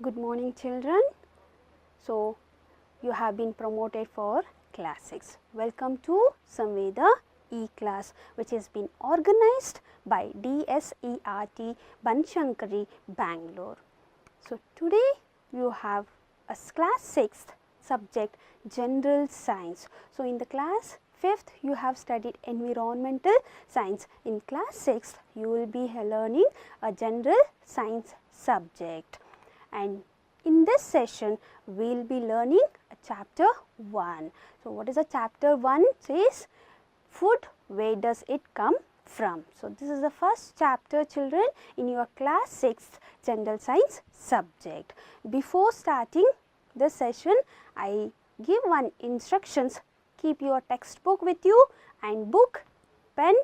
Good morning children. So, you have been promoted for class 6. Welcome to Samveda E-class which has been organized by DSERT Banshankari, Bangalore. So, today you have a class 6th subject general science. So, in the class 5th you have studied environmental science. In class 6th you will be learning a general science subject. And in this session we will be learning chapter 1. So, what is a chapter 1? Says food, where does it come from? So, this is the first chapter children in your class 6th general science subject. Before starting this session, I give one instructions: keep your textbook with you and book, pen,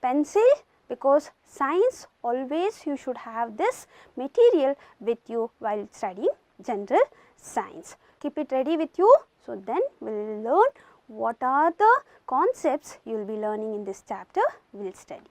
pencil, because science always you should have this material with you while studying general science. Keep it ready with you. So, then we will learn what are the concepts you will be learning in this chapter we will study.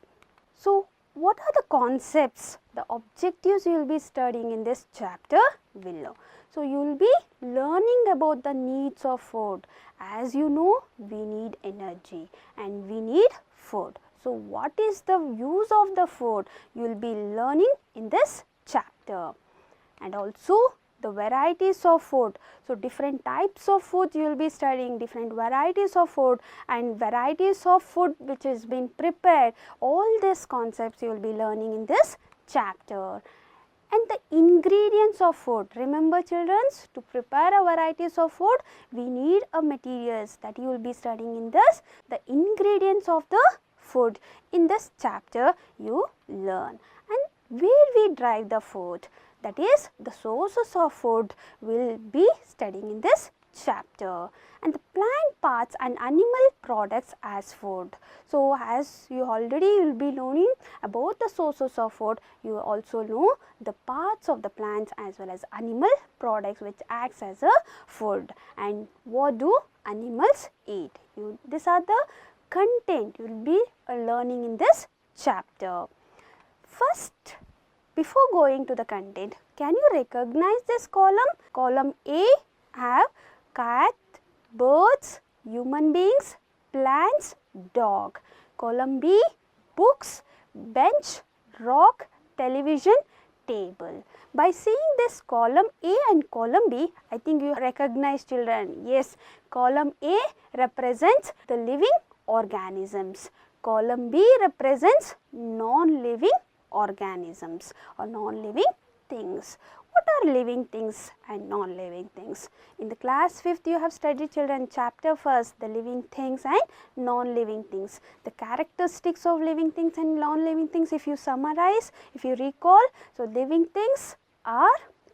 So, what are the concepts, the objectives you will be studying in this chapter we will learn. So, you will be learning about the needs of food. As you know, we need energy and we need food. So, what is the use of the food? You will be learning in this chapter. And also the varieties of food. So, different types of food you will be studying, different varieties of food and varieties of food which has been prepared. All these concepts you will be learning in this chapter. And the ingredients of food. Remember children, to prepare a varieties of food, we need a materials that you will be studying in this. The ingredients of the food in this chapter you learn. And where we derive the food, that is the sources of food will be studying in this chapter. And the plant parts and animal products as food. So, as you already will be learning about the sources of food, you also know the parts of the plants as well as animal products which acts as a food. And what do animals eat? These are the content you will be learning in this chapter. First, before going to the content, can you recognize this column? Column A have cat, birds, human beings, plants, dog. Column B, books, bench, rock, television, table. By seeing this column A and column B, I think you recognize children. Yes, column A represents the living organisms. Column B represents non-living organisms or non-living things. What are living things and non-living things? In the class 5th you have studied children chapter 1st, the living things and non-living things. The characteristics of living things and non-living things, if you summarize, if you recall, so living things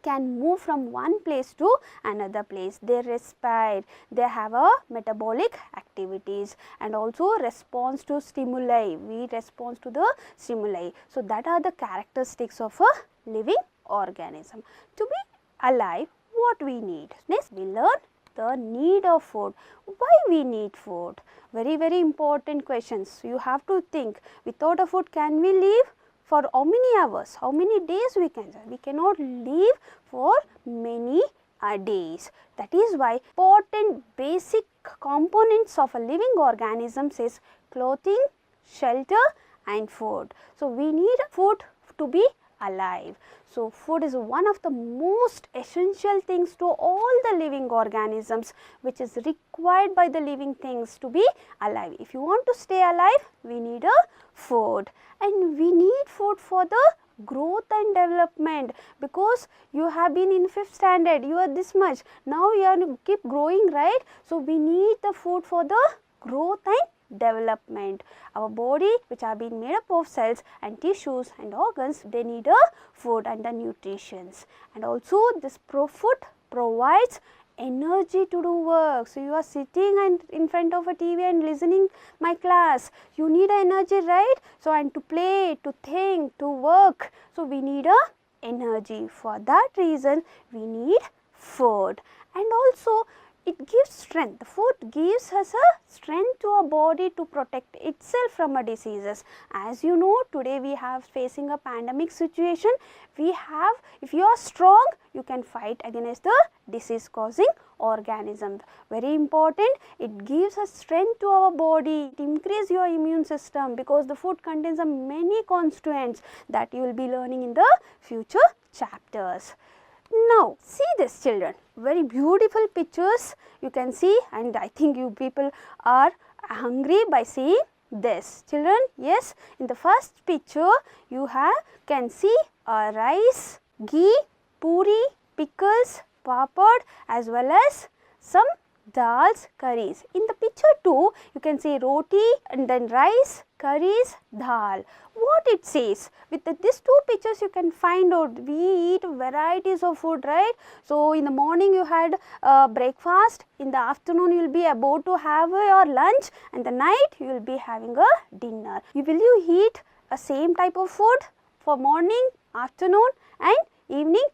can move from one place to another place. They respire, they have a metabolic activities and also response to stimuli. We respond to the stimuli. So, that are the characteristics of a living organism. To be alive, what we need? Next, we learn the need of food. Why we need food? Very, very important questions. You have to think, without a food can we live? For how many hours, how many days we can? We cannot live for many days. That is why important basic components of a living organism is clothing, shelter and food. So, we need food to be alive. So, food is one of the most essential things to all the living organisms which is required by the living things to be alive. If you want to stay alive, we need a food, and we need food for the growth and development, because you have been in 5th standard, you are this much, now you are to keep growing, right? So, we need the food for the growth and development. Our body, which have been made up of cells and tissues and organs, they need a food and the nutritions. And also this food provides energy to do work. So, you are sitting and in front of a TV and listening my class, you need energy, right? So, and to play, to think, to work, so we need a energy. For that reason we need food. And also it gives strength. The food gives us a strength to our body to protect itself from a diseases. As you know, today we have facing a pandemic situation. We have, if you are strong, you can fight against the disease causing organisms. Very important, it gives us strength to our body, it increases your immune system, because the food contains a many constituents that you will be learning in the future chapters. Now, see this children, very beautiful pictures you can see, and I think you people are hungry by seeing this. Children, yes, in the first picture you can see rice, ghee, puri, pickles, papad as well as some dals, curries. In the picture 2, you can see roti and then rice, curries, dal. What it says, with these two pictures you can find out we eat varieties of food, right? So, in the morning you had breakfast, in the afternoon you will be about to have your lunch, and the night you will be having a dinner. Will you eat a same type of food for morning, afternoon and evening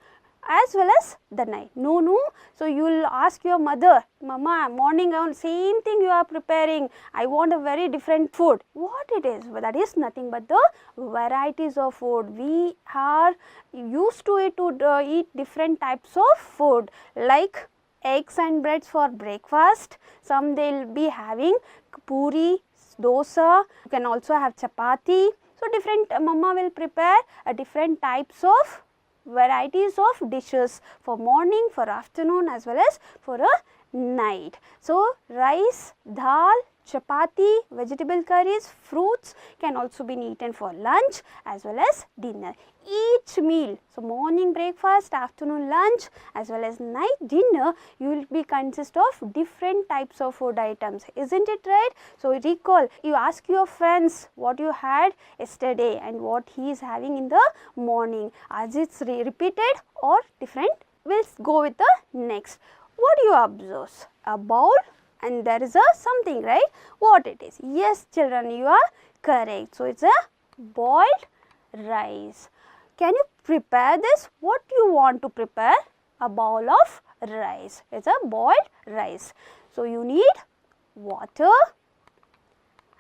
as well as the night? No, no. So, you will ask your mother, Mama, morning same thing you are preparing, I want a very different food. What it is? That is nothing but the varieties of food. We are used to it to eat different types of food, like eggs and breads for breakfast. Some they will be having puri, dosa, you can also have chapati. So, different mama will prepare different types of varieties of dishes for morning, for afternoon as well as for a night. So, rice, dal, chapati, vegetable curries, fruits can also be eaten for lunch as well as dinner. Each meal, so morning breakfast, afternoon lunch as well as night dinner, you will be consist of different types of food items, isn't it right? So, recall, you ask your friends what you had yesterday and what he is having in the morning, as it's repeated or different. We'll go with the next. What do you observe? A bowl and there is a something, right? What it is? Yes children, you are correct. So, it's a boiled rice. Can you prepare this? What you want to prepare? A bowl of rice. It's a boiled rice. So, you need water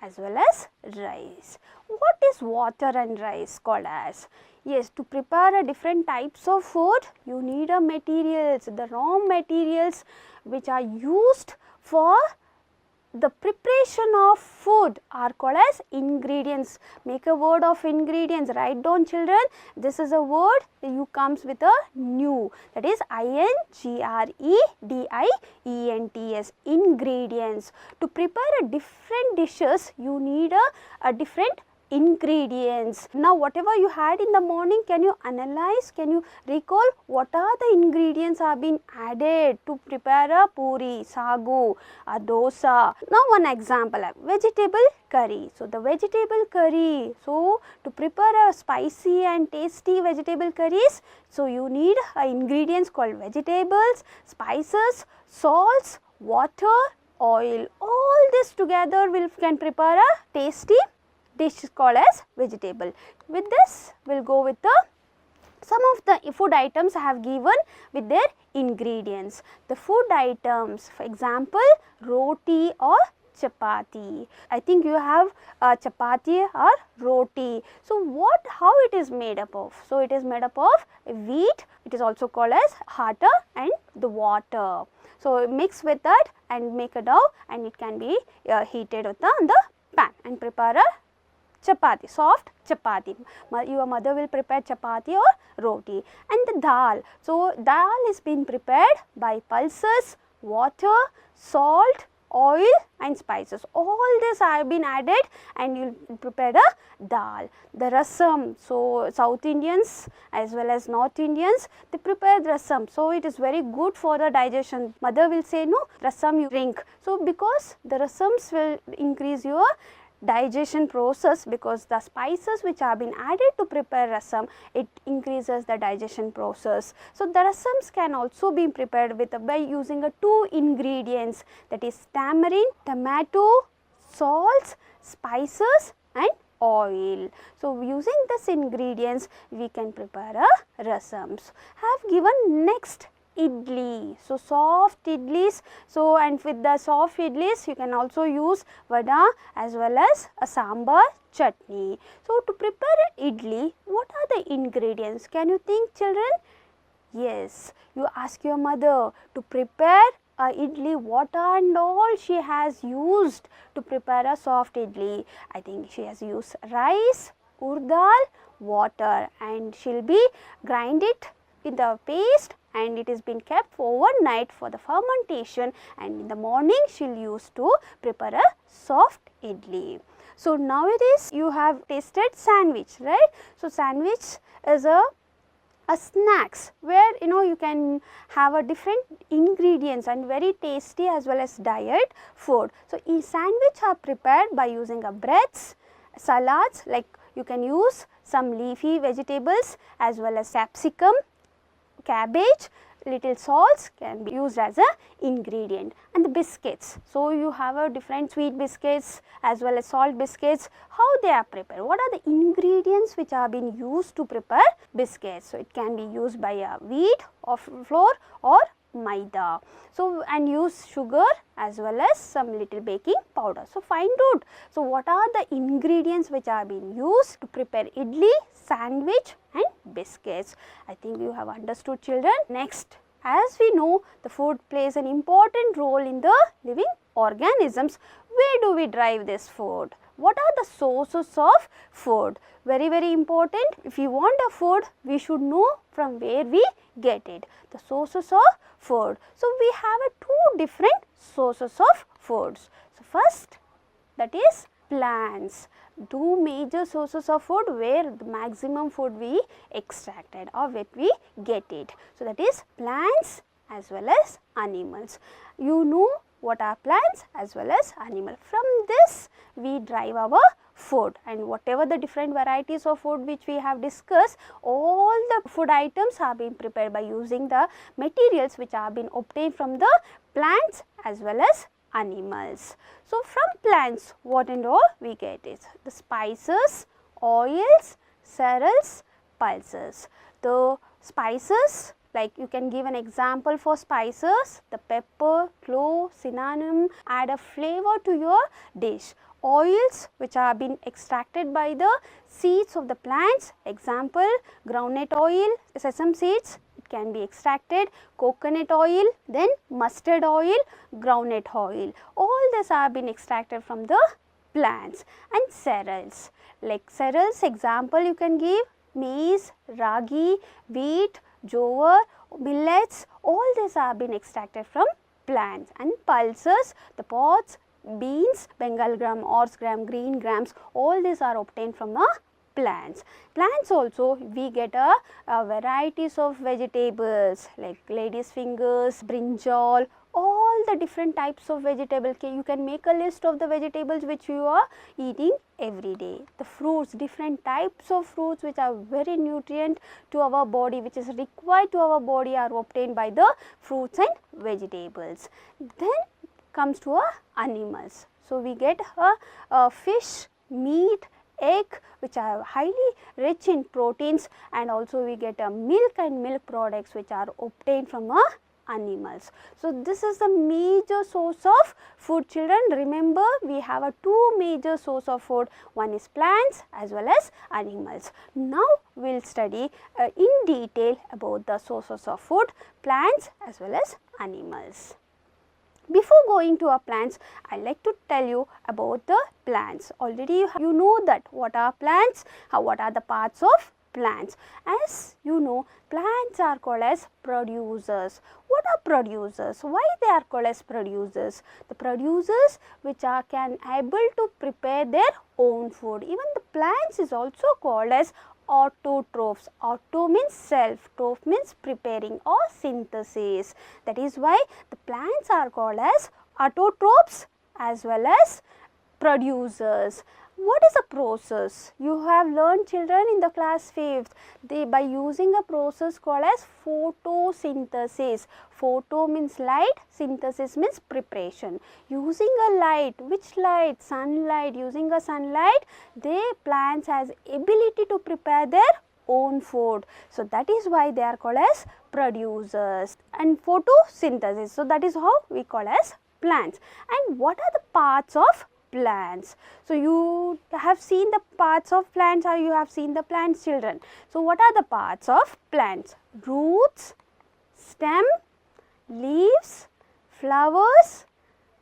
as well as rice. What is water and rice called as? Yes, to prepare a different types of food, you need a materials, the raw materials which are used for the preparation of food are called as ingredients. Make a word of ingredients, write down children. This is a word you comes with a new, that is INGREDIENTS, ingredients. To prepare a different dishes, you need a different ingredients. Now, whatever you had in the morning, can you analyze, can you recall what are the ingredients are being added to prepare a puri, sagu, a dosa. Now, one example, vegetable curry. So, the vegetable curry, so to prepare a spicy and tasty vegetable curries, so you need ingredients called vegetables, spices, salts, water, oil. All this together can prepare a tasty dish called as vegetable. With this, we will go with some of the food items I have given with their ingredients. The food items, for example, roti or chapati. I think you have chapati or roti. So, how it is made up of? So, it is made up of wheat, it is also called as atta and the water. So, mix with that and make a dough, and it can be heated on the pan and prepare a chapati, soft chapati. Your mother will prepare chapati or roti. And the dal. So, dal is being prepared by pulses, water, salt, oil and spices. All this have been added and you will prepare a dal. The rasam. So, South Indians as well as North Indians, they prepare rasam. So, it is very good for the digestion. Mother will say, no, rasam you drink. So, because the rasams will increase your digestion process, because the spices which have been added to prepare rasam, it increases the digestion process. So, the rasams can also be prepared with by using two ingredients, that is tamarind, tomato, salts, spices and oil. So, using this ingredients we can prepare a rasams. Have given next idli. So soft idlis. So and with the soft idlis you can also use vada as well as a sambar chutney. So to prepare an idli, what are the ingredients? Can you think, children? Yes, you ask your mother to prepare a idli, what and all she has used to prepare a soft idli. I think she has used rice, urd dal, water, and she'll be grind it in the paste, and it has been kept overnight for the fermentation, and in the morning she'll use to prepare a soft idli. So nowadays you have tasted sandwich, right? So sandwich is a snacks where you can have a different ingredients and very tasty as well as diet food. So sandwich are prepared by using a breads, salads, like you can use some leafy vegetables as well as capsicum, cabbage, little salts can be used as a ingredient, and the biscuits. So you have a different sweet biscuits as well as salt biscuits. How they are prepared? What are the ingredients which are being used to prepare biscuits? So it can be used by a wheat or flour or maida. So and use sugar as well as some little baking powder. So find out. So what are the ingredients which are being used to prepare idli, sandwich and biscuits? I think you have understood, children. Next, as we know, the food plays an important role in the living organisms. Where do we derive this food? What are the sources of food? Very important. If you want a food, we should know from where we get it. The sources of food. So we have two different sources of foods. So first, that is plants. Two major sources of food where the maximum food we extracted or where we get it. So that is plants as well as animals. You know what are plants as well as animal. From this we derive our food, and whatever the different varieties of food which we have discussed, all the food items are being prepared by using the materials which are being obtained from the plants as well as animals. So from plants what and all we get is the spices, oils, cereals, pulses. The spices, like you can give an example for spices, the pepper, clove, cinnamon, add a flavor to your dish. Oils which are being extracted by the seeds of the plants, example groundnut oil, sesame seeds, it can be extracted, coconut oil, then mustard oil, groundnut oil, all these are being extracted from the plants. And cereals, like cereals example you can give maize, ragi, wheat, jowar, millets, all these are being extracted from plants. And pulses, the pods, beans, Bengal gram, Ors gram, green grams, all these are obtained from the plants. Plants also we get a varieties of vegetables like lady's fingers, brinjal, all the different types of vegetable. You can make a list of the vegetables which you are eating every day. The fruits, different types of fruits which are very nutrient to our body, which is required to our body, are obtained by the fruits and vegetables. Then comes to animals. So we get a fish, meat, egg which are highly rich in proteins, and also we get a milk and milk products which are obtained from animals. So this is the major source of food, children. Remember we have a two major source of food, one is plants as well as animals. Now we will study in detail about the sources of food, plants as well as animals. Before going to our plants, I like to tell you about the plants. Already you know that what are plants, what are the parts of plants. As you know, plants are called as producers. What are producers? Why they are called as producers? The producers which are able to prepare their own food. Even the plants is also called as autotrophs. Auto means self, troph means preparing or synthesis. That is why the plants are called as autotrophs as well as producers. What is a process? You have learned, children, in the class 5th, by using a process called as photosynthesis. Photo means light, synthesis means preparation. Using a light, which light? Sunlight. Using a sunlight, plants has ability to prepare their own food. So that is why they are called as producers. And photosynthesis, so that is how we call as plants. And what are the parts of plants? So you have seen the parts of plants, or you have seen the plants, children. So what are the parts of plants? Roots, stem, leaves, flowers,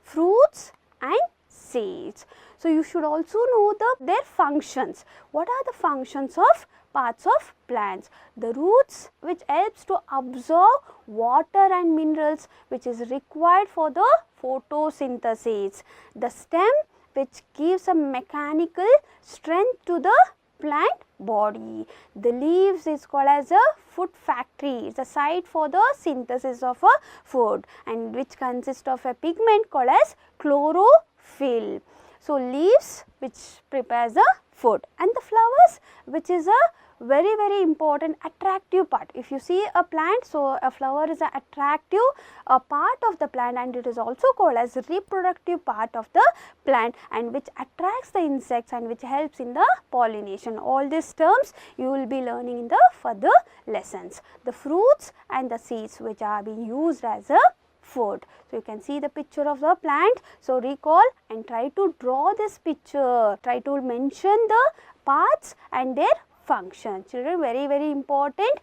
fruits and seeds. So you should also know their functions. What are the functions of parts of plants? The roots, which helps to absorb water and minerals which is required for the photosynthesis. The stem, which gives a mechanical strength to the plant body. The leaves is called as a food factory. It's a site for the synthesis of a food, and which consists of a pigment called as chlorophyll. So leaves, which prepares the food, and the flowers, which is a very important attractive part. If you see a plant, so a flower is an attractive part of the plant, and it is also called as reproductive part of the plant, and which attracts the insects and which helps in the pollination. All these terms you will be learning in the further lessons. The fruits and the seeds, which are being used as a food. So you can see the picture of the plant. So recall and try to draw this picture. Try to mention the parts and their function. Children, very important,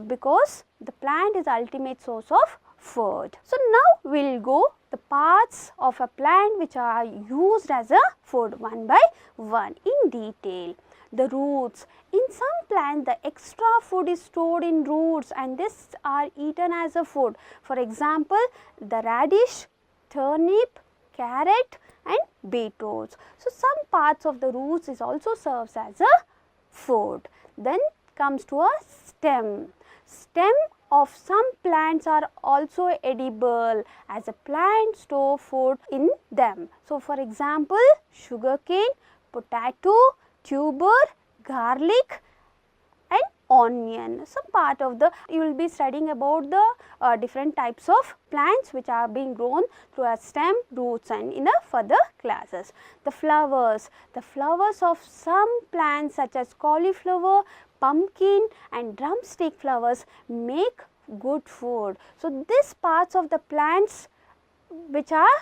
because the plant is ultimate source of food. So now we will go the parts of a plant which are used as a food one by one in detail. The roots. In some plants, the extra food is stored in roots, and this are eaten as a food. For example, the radish, turnip, carrot and beetroots. So some parts of the roots is also serves as a food. Then comes to a stem. Stem of some plants are also edible, as a plant store food in them. So for example, sugarcane, potato, tuber, garlic and onion. Some part of the, you will be studying about the different types of plants which are being grown through a stem, roots, and in the further classes. The flowers of some plants such as cauliflower, pumpkin and drumstick flowers make good food. So these parts of the plants which are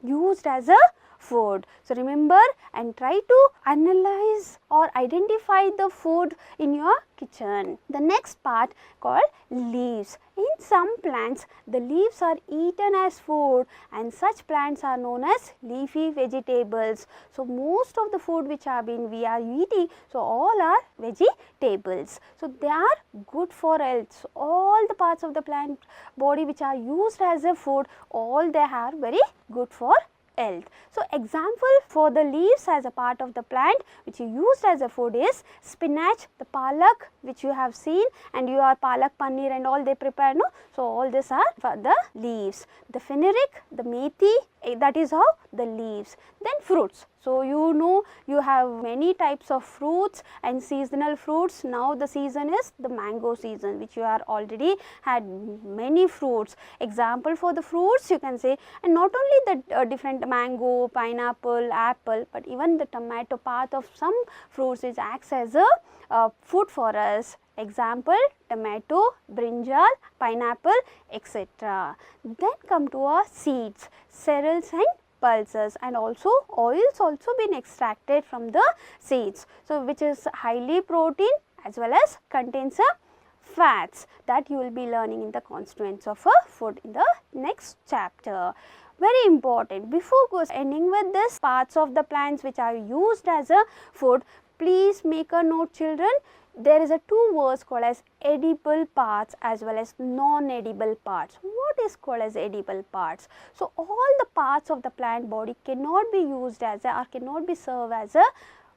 used as a food. So remember and try to analyze or identify the food in your kitchen. The next part called leaves. In some plants, the leaves are eaten as food, and such plants are known as leafy vegetables. So most of the food which we are eating, so all are vegetables. So they are good for health. So all the parts of the plant body which are used as a food, all they are very good for health. So example for the leaves as a part of the plant which you used as a food is spinach, the palak which you have seen, and your palak paneer and all they prepare, no? So all these are for the leaves. The fenugreek, the methi, that is how the leaves. Then fruits. So you know you have many types of fruits and seasonal fruits. Now the season is the mango season, which you are already had many fruits. Example for the fruits you can say, and not only the different mango, pineapple, apple, but even the tomato part of some fruits is acts as a food for us. Example, tomato, brinjal, pineapple, etc. Then come to our seeds, cereals and pulses, and also oils also been extracted from the seeds. So which is highly protein as well as contains a fats that you will be learning in the constituents of a food in the next chapter. Very important. Before ending with this parts of the plants which are used as a food, please make a note, children. There is a two words called as edible parts as well as non-edible parts. What is called as edible parts? So all the parts of the plant body cannot be used as or cannot be served as a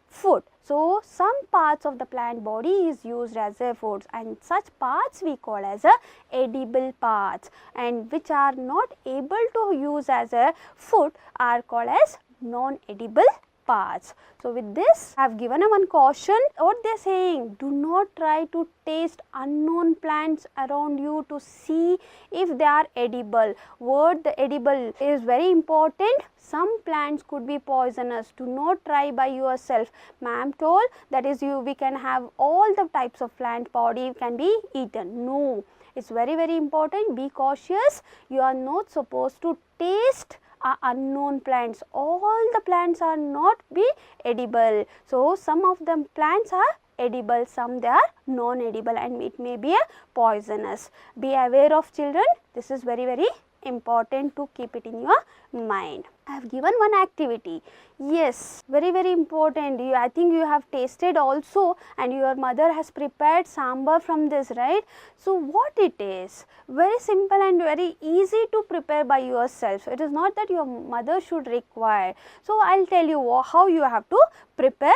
food. So some parts of the plant body is used as a food, and such parts we call as a edible parts, and which are not able to use as a food are called as non-edible parts. So with this, I have given a one caution. What they are saying, do not try to taste unknown plants around you to see if they are edible. Word the edible is very important. Some plants could be poisonous. Do not try by yourself. Ma'am told that is we can have all the types of plant body can be eaten. No, it's very important. Be cautious. You are not supposed to taste unknown plants. All the plants are not be edible. So some of the plants are edible, some they are non-edible, and it may be a poisonous. Be aware of, children. This is very important to keep it in your mind. I have given one activity. Yes, very important. I think you have tasted also, and your mother has prepared sambar from this, right? So what it is? Very simple and very easy to prepare by yourself. It is not that your mother should require. So I'll tell you how you have to prepare.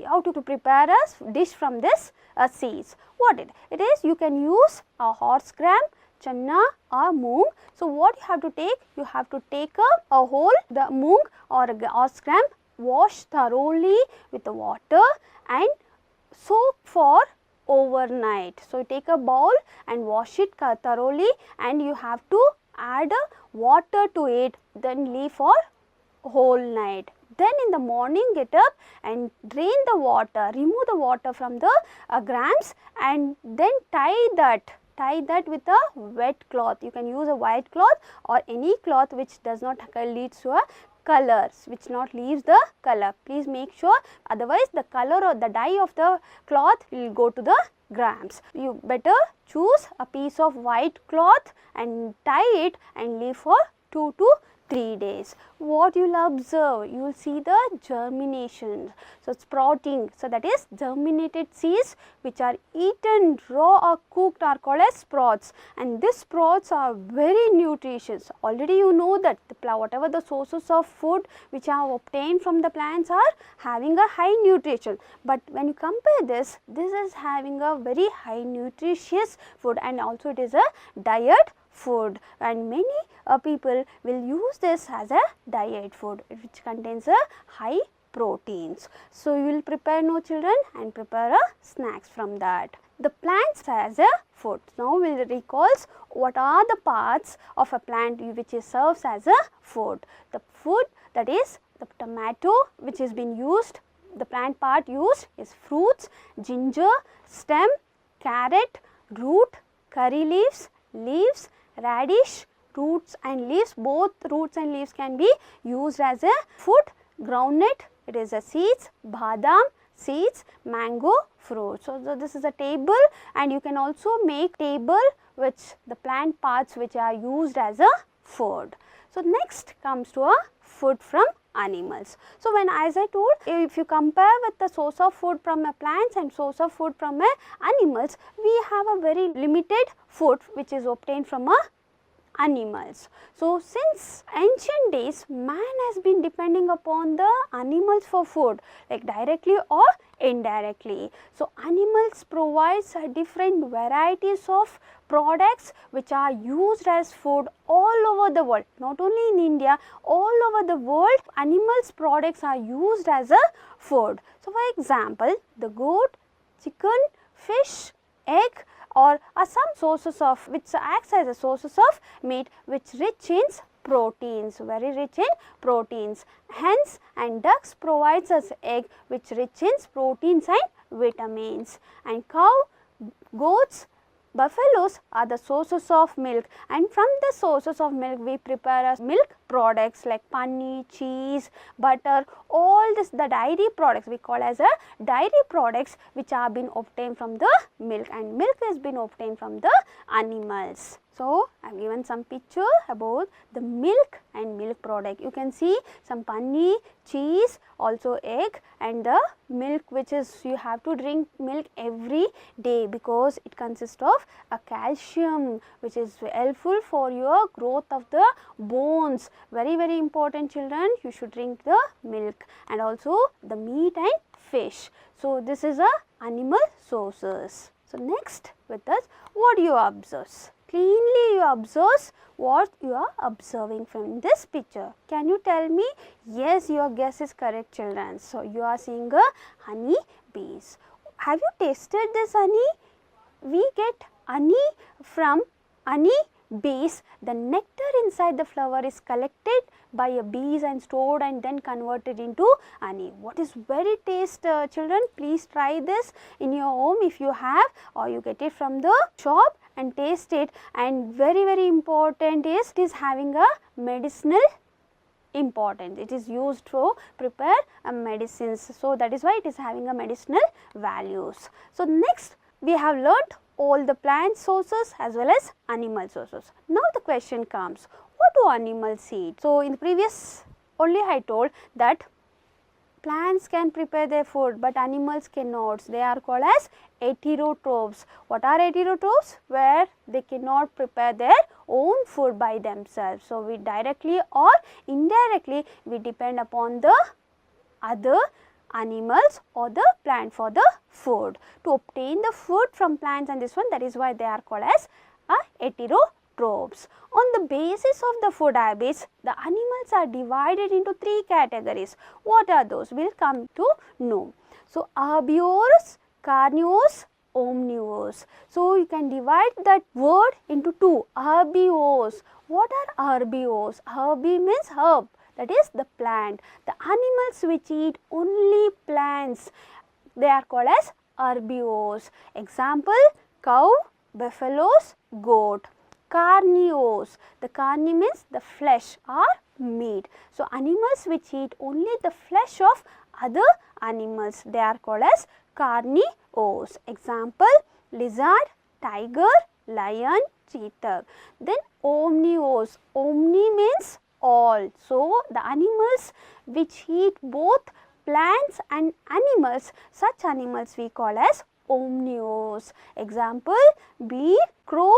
How to prepare a dish from this seeds. What it is? You can use a horse gram, channa or moong. So what you have to take? You have to take a whole the moong or horse gram, wash thoroughly with the water and soak for overnight. So take a bowl and wash it thoroughly, and you have to add water to it, then leave for whole night. Then in the morning get up and drain the water, remove the water from the grams, and then tie that with a wet cloth. You can use a white cloth or any cloth which does not lead to a colors, which not leaves the color. Please make sure, otherwise the color or the dye of the cloth will go to the grams. You better choose a piece of white cloth and tie it and leave for 2 to 3 days. What you will observe? You will see the germination. So sprouting. So that is germinated seeds which are eaten raw or cooked are called as sprouts, and these sprouts are very nutritious. Already you know that whatever the sources of food which are obtained from the plants are having a high nutrition, but when you compare this is having a very high nutritious food, and also it is a diet food, and many people will use this as a diet food which contains a high proteins. So you will prepare, no children, and prepare a snacks from that. The plants as a food. Now we will recalls what are the parts of a plant which serves as a food. The food, that is the tomato which has been used, the plant part used is fruits, ginger, stem, carrot, root, curry leaves, radish, roots and leaves. Both roots and leaves can be used as a food. Groundnut, it is a seeds, badam, seeds, mango, fruit. So this is a table, and you can also make table which the plant parts which are used as a food. So next comes to a food from animals. So when, as I told, if you compare with the source of food from a plants and source of food from a animals, we have a very limited food which is obtained from a animals. So since ancient days, man has been depending upon the animals for food, like directly or indirectly. So animals provides different varieties of products which are used as food all over the world, not only in India, all over the world animals products are used as a food. So for example, the goat, chicken, fish, egg, or are some sources of which acts as a sources of meat which rich in proteins, very rich in proteins. Hens and ducks provides us egg which rich in proteins and vitamins, and cow, goats, buffaloes are the sources of milk, and from the sources of milk we prepare milk products like paneer, cheese, butter, all this the dairy products we call as a dairy products which are been obtained from the milk, and milk has been obtained from the animals. So I have given some picture about the milk and milk product. You can see some paneer, cheese, also egg, and the milk which is you have to drink milk every day because it consists of a calcium which is helpful for your growth of the bones. Very important, children, you should drink the milk, and also the meat and fish. So this is a animal sources. So next with us, what do you observe? cleanly you observe what you are observing from this picture. Can you tell me? Yes, your guess is correct, children. So, you are seeing a honey bees. Have you tasted this honey? We get honey from honey bees. The nectar inside the flower is collected by a bees and stored and then converted into honey. What is very taste, children? Please try this in your home if you have, or you get it from the shop and taste it. And very important is, it is having a medicinal importance. It is used to prepare medicines. So, that is why it is having a medicinal values. So, next we have learnt all the plant sources as well as animal sources. Now, the question comes, what do animals eat? So, in the previous only I told that plants can prepare their food, but animals cannot. They are called as heterotrophs. What are heterotrophs? Where they cannot prepare their own food by themselves. So, we directly or indirectly we depend upon the other animals or the plant for the food to obtain the food from plants, and this one, that is why they are called as heterotrophs. On the basis of the food habits, the animals are divided into 3 categories. What are those? We will come to know. So, herbivores, carnivores, omnivores. So, you can divide that word into 2. Herbivores. What are herbivores? Herbi means herb, that is the plant. The animals which eat only plants, they are called as herbivores. Example, cow, buffaloes, goat. Carnivores, the carni means the flesh or meat. So, animals which eat only the flesh of other animals, they are called as carnivores. Example, lizard, tiger, lion, cheetah. Then omnivores, omni means all. So, the animals which eat both plants and animals, such animals we call as omnivores. Example, bear, crow,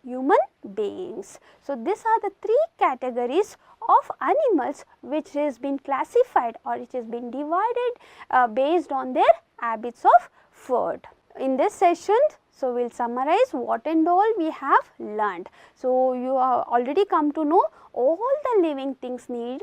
human beings. So, these are the 3 categories of animals which has been classified or which has been divided based on their habits of food. In this session, so we will summarize what and all we have learnt. So, you have already come to know all the living things need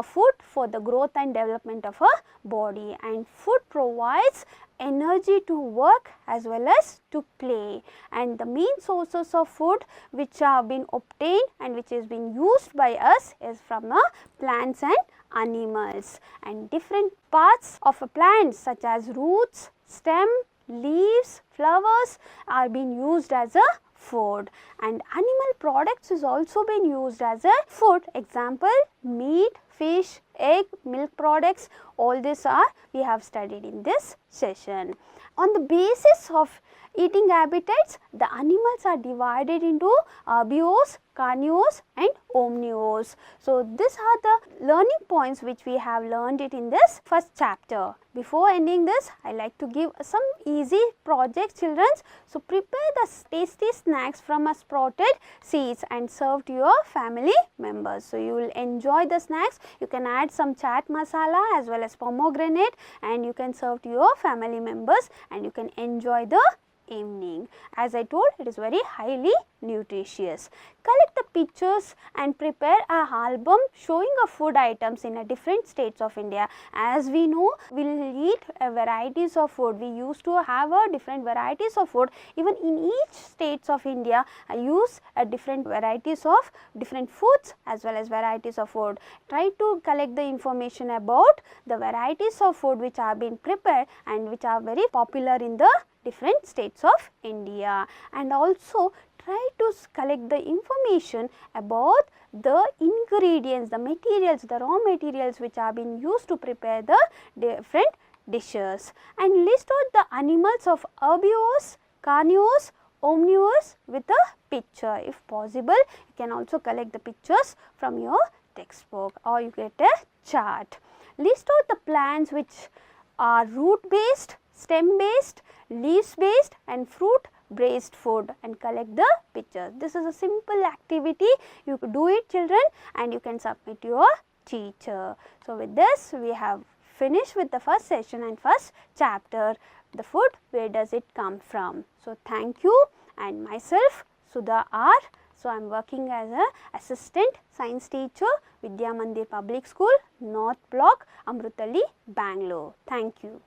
food for the growth and development of a body, and food provides energy to work as well as to play, and the main sources of food which have been obtained and which is being used by us is from plants and animals, and different parts of a plant such as roots, stem, leaves, flowers are being used as a food, and animal products is also been used as a food. Example, meat, fish, egg, milk products, all these are we have studied in this session. On the basis of eating habitats, the animals are divided into herbivores, carnivores and omnivores. So, these are the learning points which we have learned it in this first chapter. Before ending this, I like to give some easy projects, children. So, prepare the tasty snacks from a sprouted seeds and serve to your family members. So, you will enjoy the snacks. You can add some chaat masala as well as pomegranate, and you can serve to your family members and you can enjoy the evening. As I told, it is very highly nutritious. Collect the pictures and prepare a album showing of food items in a different states of India. As we know, we will eat varieties of food. We used to have different varieties of food. Even in each states of India, I use different varieties of different foods as well as varieties of food. Try to collect the information about the varieties of food which have been prepared and which are very popular in the different states of India, and also try to collect the information about the ingredients, the materials, the raw materials which have been used to prepare the different dishes, and list out the animals of herbivores, carnivores, omnivores with a picture. If possible, you can also collect the pictures from your textbook or you get a chart. List out the plants which are root based, stem based, leaves based and fruit based food and collect the pictures. This is a simple activity. You could do it, children, and you can submit to your teacher. So, with this we have finished with the first session and first chapter, the food, where does it come from. So, thank you, and myself Sudha R. So, I am working as a assistant science teacher, Vidya Mandir Public School, North Block, Amrutali, Bangalore. Thank you.